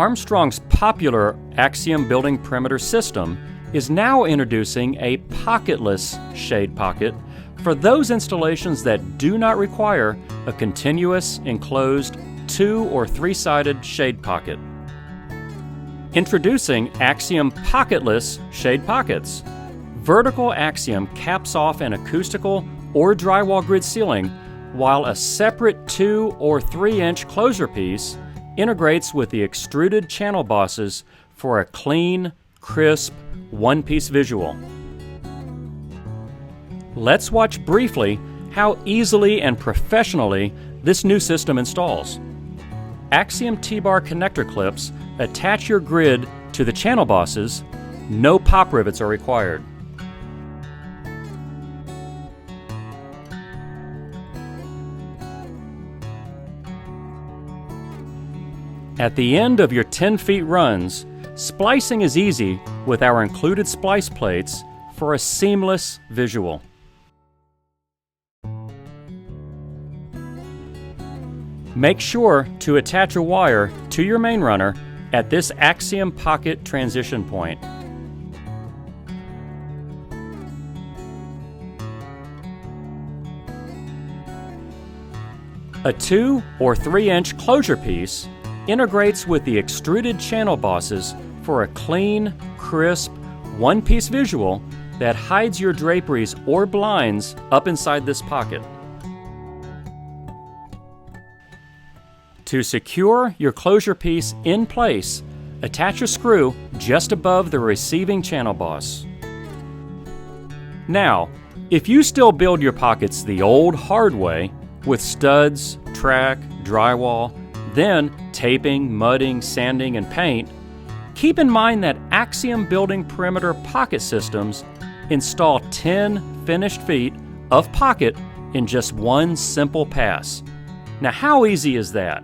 Armstrong's popular AXIOM Building Perimeter System is now introducing a pocketless shade pocket for those installations that do not require a continuous enclosed 2- or 3-sided shade pocket. Introducing AXIOM Pocketless Shade Pockets. Vertical AXIOM caps off an acoustical or drywall grid ceiling, while a separate 2- or 3-inch closure piece integrates with the extruded channel bosses for a clean, crisp, one-piece visual. Let's watch briefly how easily and professionally this new system installs. AXIOM T-bar connector clips attach your grid to the channel bosses. No pop rivets are required. At the end of your 10 feet runs, splicing is easy with our included splice plates for a seamless visual. Make sure to attach a wire to your main runner at this AXIOM pocket transition point. A 2- or 3-inch closure piece integrates with the extruded channel bosses for a clean, crisp, one-piece visual that hides your draperies or blinds up inside this pocket. To secure your closure piece in place, attach a screw just above the receiving channel boss. Now, if you still build your pockets the old hard way with studs, track, drywall, then taping, mudding, sanding, and paint, keep in mind that AXIOM Building Perimeter Pocket Systems install 10 finished feet of pocket in just one simple pass. Now, how easy is that?